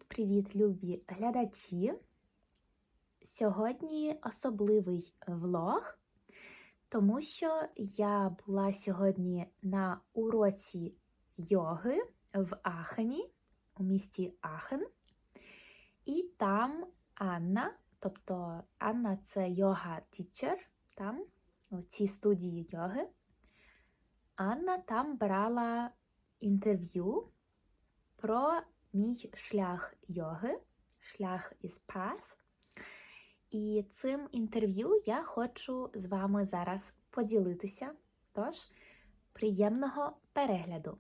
Привіт, любі глядачі! Сьогодні особливий влог, тому що я була сьогодні на уроці йоги в Ахені, у місті Ахен. І там Анна, тобто Анна – це йога-тічер, там, у цій студії йоги. Анна там брала інтерв'ю про мій шлях йоги, шлях із path. І цим інтерв'ю я хочу з вами зараз поділитися. Тож, приємного перегляду!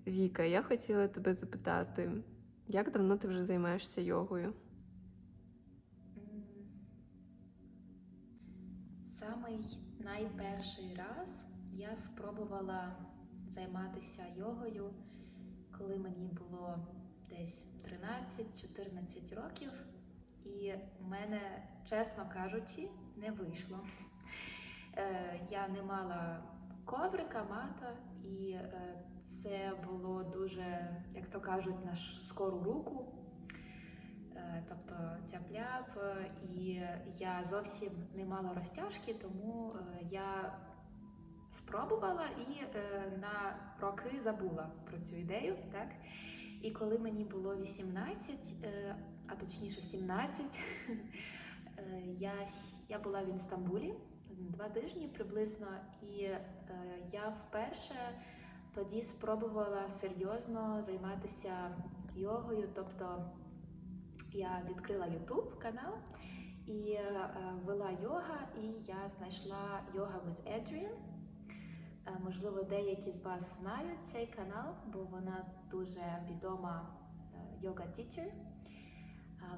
Віка, я хотіла тебе запитати, як давно ти вже займаєшся йогою? Самий найперший раз я спробувала займатися йогою, коли мені було десь 13-14 років, і в мене, чесно кажучи, не вийшло. Я не мала коврика, мата, і це було дуже, як то кажуть, на скору руку. Тобто тяп-ляп, і я зовсім не мала розтяжки, тому я спробувала і на роки забула про цю ідею, так? І коли мені було 18, а точніше 17, я була в Інстамбулі 2 тижні приблизно, і я вперше тоді спробувала серйозно займатися йогою, тобто я відкрила YouTube канал і вела йога, і я знайшла Yoga with Adriene. Можливо, деякі з вас знають цей канал, бо вона дуже відома йога-тічер,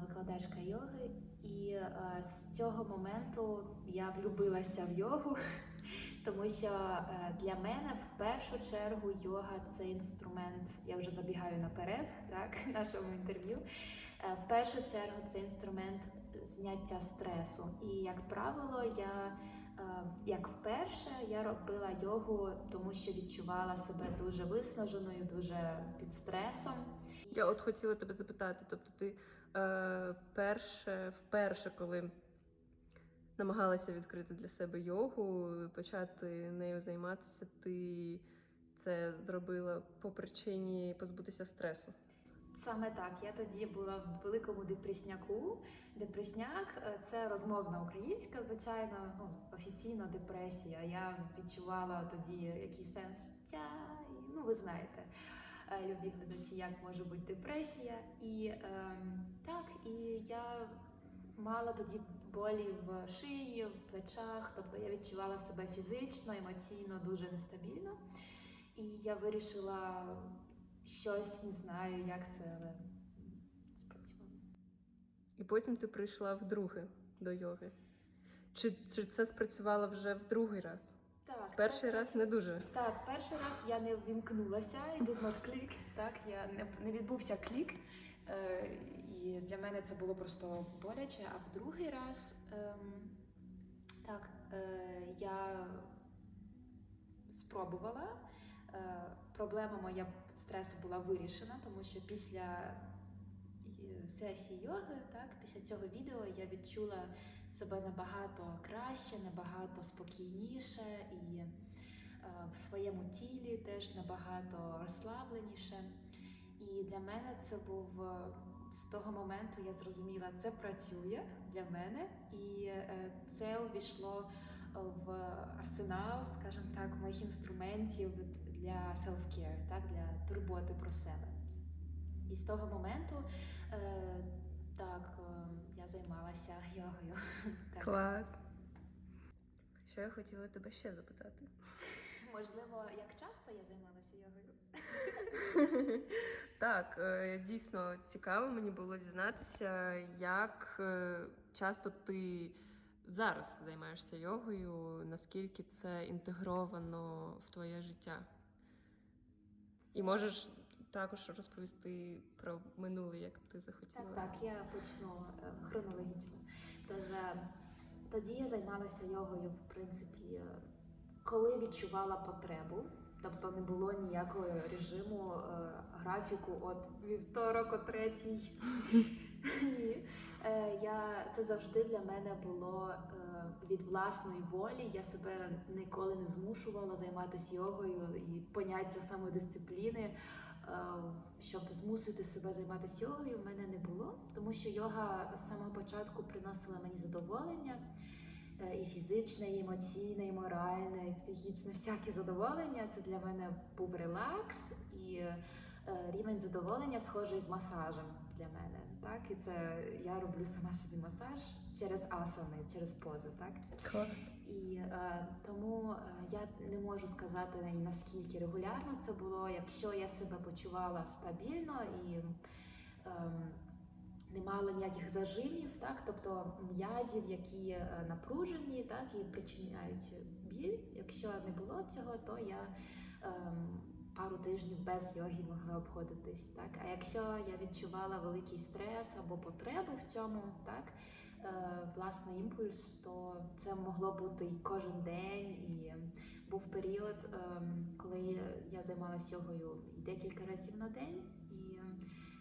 викладачка йоги. І з цього моменту я влюбилася в йогу, тому що для мене в першу чергу йога – це інструмент, я вже забігаю наперед, так, нашому інтерв'ю. В першу чергу це інструмент зняття стресу. І, як правило, як вперше я робила йогу, тому що відчувала себе дуже виснаженою, дуже під стресом. Я от хотіла тебе запитати, тобто ти вперше, коли намагалася відкрити для себе йогу, почати нею займатися, ти це зробила по причині позбутися стресу? Саме так, я тоді була в великому депресняку. Депресняк – це розмовна українська, звичайно, офіційно депресія. Я відчувала тоді якийсь сенс життя, і, ви знаєте, любі глядачі, як може бути депресія. І так, і я мала тоді болі в шиї, в плечах, тобто я відчувала себе фізично, емоційно дуже нестабільно. І я вирішила щось, не знаю, як це, але спрацювало. І потім ти прийшла вдруге до йоги. Чи це спрацювало вже в другий раз? Так, Перший раз не дуже. Так, перший раз я не ввімкнулася, і did not click, так, не відбувся клік. І для мене це було просто боляче, а в другий раз я спробувала. Проблема моя стресу була вирішена, тому що після сесії йоги, так, після цього відео я відчула себе набагато краще, набагато спокійніше і в своєму тілі теж набагато розслабленіше. І для мене це був, з того моменту я зрозуміла, це працює для мене, і це увійшло в арсенал, скажімо так, моїх інструментів для self-care, так, для турботи про себе. І з того моменту я займалася йогою. Так. Клас. Що я хотіла тебе ще запитати? Можливо, як часто я займалася йогою? Так, дійсно цікаво мені було дізнатися, як часто ти зараз займаєшся йогою, наскільки це інтегровано в твоє життя. І можеш також розповісти про минуле, як ти захотіла. Так, я почну хронологічно. Тож, тоді я займалася йогою, в принципі, коли відчувала потребу. Тобто не було ніякого режиму, графіку от вівторок о 3:00. Ні. Це завжди для мене було від власної волі. Я себе ніколи не змушувала займатися йогою, і поняття самодисципліни, щоб змусити себе займатися йогою, в мене не було. Тому що йога з самого початку приносила мені задоволення. І фізичне, і емоційне, і моральне, і психічне, всяке задоволення. Це для мене був релакс, і рівень задоволення схожий з масажем для мене. Так? І це я роблю сама собі масаж через асани, через пози. Так? Клас. І тому я не можу сказати, наскільки регулярно це було. Якщо я себе почувала стабільно і не мало ніяких зажимів, так, тобто м'язів, які напружені, так, і причиняють біль. Якщо не було цього, то я пару тижнів без йоги могла обходитись. Так. А якщо я відчувала великий стрес або потребу в цьому, так, власний імпульс, то це могло бути і кожен день. І був період, коли я займалася йогою і декілька разів на день. І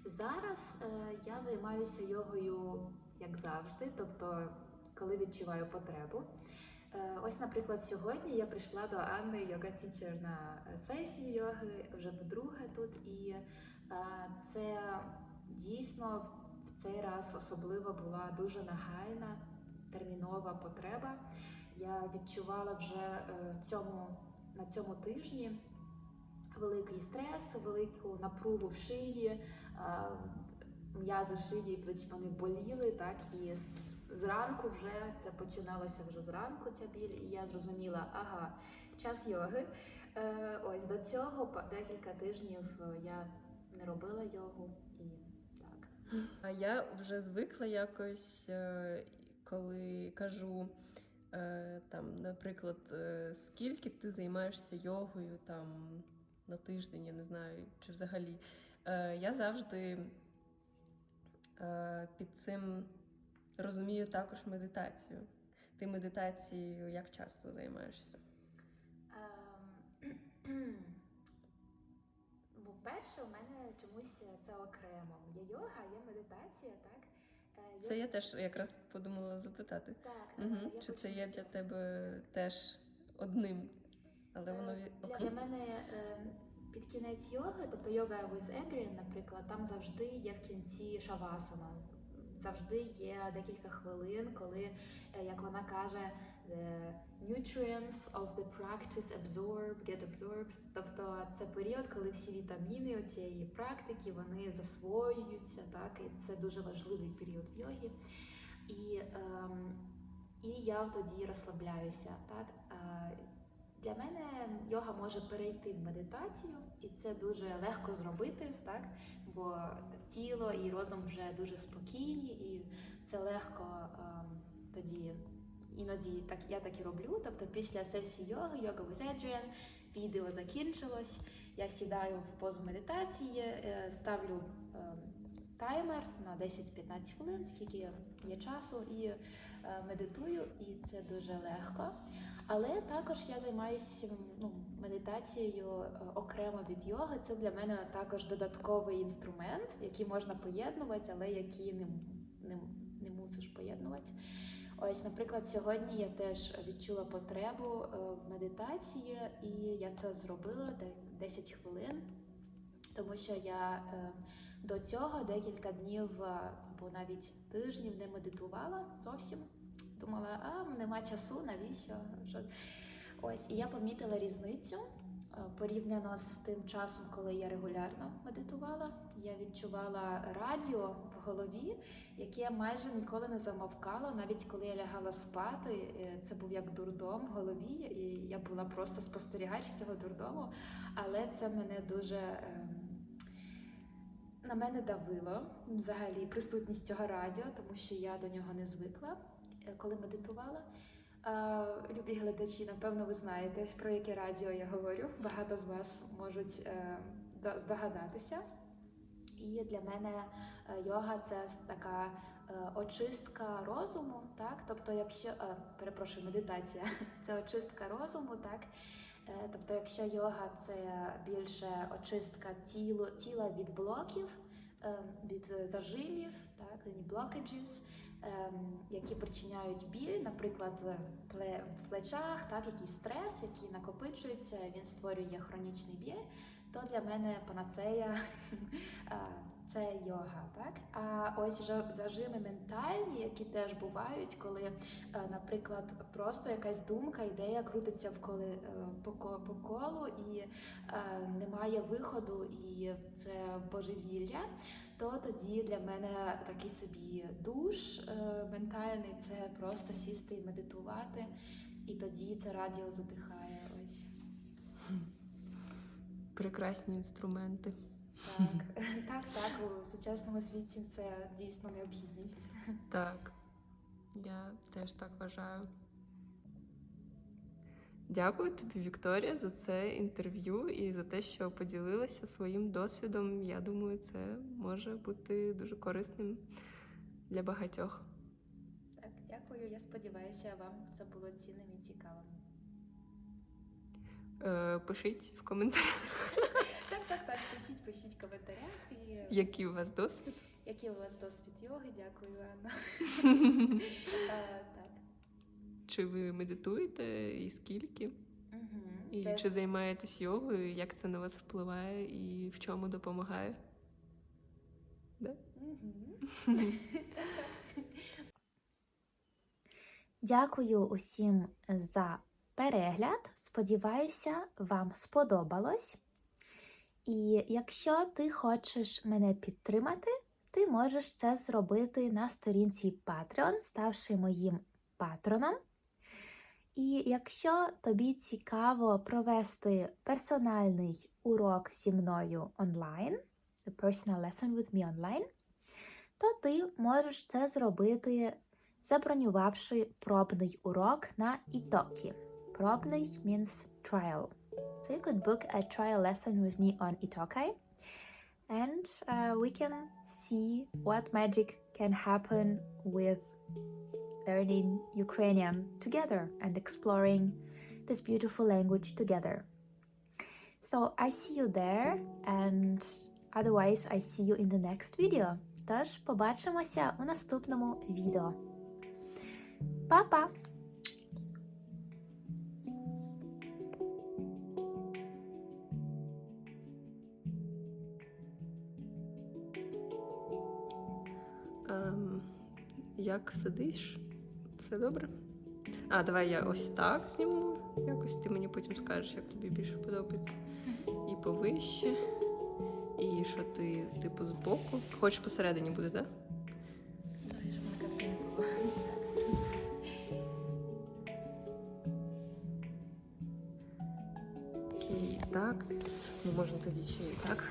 зараз я займаюся йогою, як завжди, тобто коли відчуваю потребу. Ось, наприклад, сьогодні я прийшла до Анни, йога-тічер, на сесію йоги, вже вдруге тут, і це дійсно в цей раз особливо була дуже нагальна, термінова потреба. Я відчувала вже на цьому тижні великий стрес, велику напругу в шиї, м'язи шиї і плеч, вони боліли, так, і зранку вже, це починалося вже зранку, ця біль, і я зрозуміла, час йоги. Ось до цього декілька тижнів я не робила йогу і так. А я вже звикла якось, коли кажу, там, наприклад, скільки ти займаєшся йогою там на тиждень, я не знаю, чи взагалі. Я завжди під цим розумію також медитацію. Ти медитацією як часто займаєшся? По-перше, у мене чомусь це окремо. Є йога, є медитація, так? Це я теж якраз подумала запитати. Так, Угу. я Чи це хочу є для тебе теж одним? Але воно для мене під кінець йоги, тобто йога with Adriene, наприклад, там завжди є в кінці шавасана. Завжди є декілька хвилин, коли, як вона каже, the nutrients of the practice get absorbed. Тобто це період, коли всі вітаміни цієї практики, вони засвоюються, так, і це дуже важливий період в йогі. І я тоді розслабляюся, так. Для мене йога може перейти в медитацію, і це дуже легко зробити, так? Бо тіло і розум вже дуже спокійні, і це легко тоді, іноді я так і роблю. Тобто після сесії йоги, йога with Adriene, відео закінчилось, я сідаю в позу медитації, ставлю таймер на 10-15 хвилин, скільки є часу, і медитую, і це дуже легко. Але також я займаюся медитацією окремо від йоги. Це для мене також додатковий інструмент, який можна поєднувати, але який не мусиш поєднувати. Ось, наприклад, сьогодні я теж відчула потребу в медитації, і я це зробила 10 хвилин, тому що я до цього декілька днів або навіть тижнів не медитувала зовсім. Думала, нема часу, навіщо? Ось, і я помітила різницю порівняно з тим часом, коли я регулярно медитувала. Я відчувала радіо в голові, яке майже ніколи не замовкало, навіть коли я лягала спати. Це був як дурдом в голові, і я була просто спостерігач цього дурдому, але це мене дуже... На мене давило взагалі присутність цього радіо, тому що я до нього не звикла, коли медитувала. Любі глядачі, напевно, ви знаєте, про яке радіо я говорю. Багато з вас можуть здогадатися. І для мене йога – це така очистка розуму, так? Тобто, медитація – це очистка розуму, так? Тобто, якщо йога – це більше очистка тіла від блоків, від зажимів, так, blockages, які причиняють біль, наприклад, в плечах, так, якийсь стрес, який накопичується, він створює хронічний біль, то для мене панацея це йога, так? А ось зажими ментальні, які теж бувають, коли, наприклад, просто якась думка, ідея крутиться по колу і немає виходу, і це божевілля, то тоді для мене такий собі душ ментальний, це просто сісти і медитувати, і тоді це радіо затихає. Ось. Прекрасні інструменти. Так, у сучасному світі це дійсно необхідність. Так, я теж так вважаю. Дякую тобі, Вікторія, за це інтерв'ю і за те, що поділилася своїм досвідом. Я думаю, це може бути дуже корисним для багатьох. Так, дякую. Я сподіваюся, вам це було цінним і цікавим. Пишіть в коментарях. Так, пишіть в коментарях. Який у вас досвід? Який у вас досвід йоги? Дякую, Анна. Так. Чи ви медитуєте і скільки? І Теж. чи займаєтесь йогою, як це на вас впливає і в чому допомагає? Да? Дякую усім за перегляд. Сподіваюся, вам сподобалось. І якщо ти хочеш мене підтримати, ти можеш це зробити на сторінці Patreon, ставши моїм патроном. І якщо тобі цікаво провести персональний урок зі мною онлайн, a personal lesson with me online, то ти можеш це зробити, забронювавши пробний урок на Italki. Пробний means trial. So you could book a trial lesson with me on Italki, and we can see what magic can happen with learning Ukrainian together and exploring this beautiful language together. So I see you there, and otherwise I see you in the next video. Тож побачимося у наступному відео. Па-па! Як сидиш? Все добре? А, давай я ось так зніму. Якось ти мені потім скажеш, як тобі більше подобається. І повище. І що ти, типу, збоку. Хочеш посередині буде, так? Так, щоб на картині було. Окей, так. Ну, можна тоді ще і так.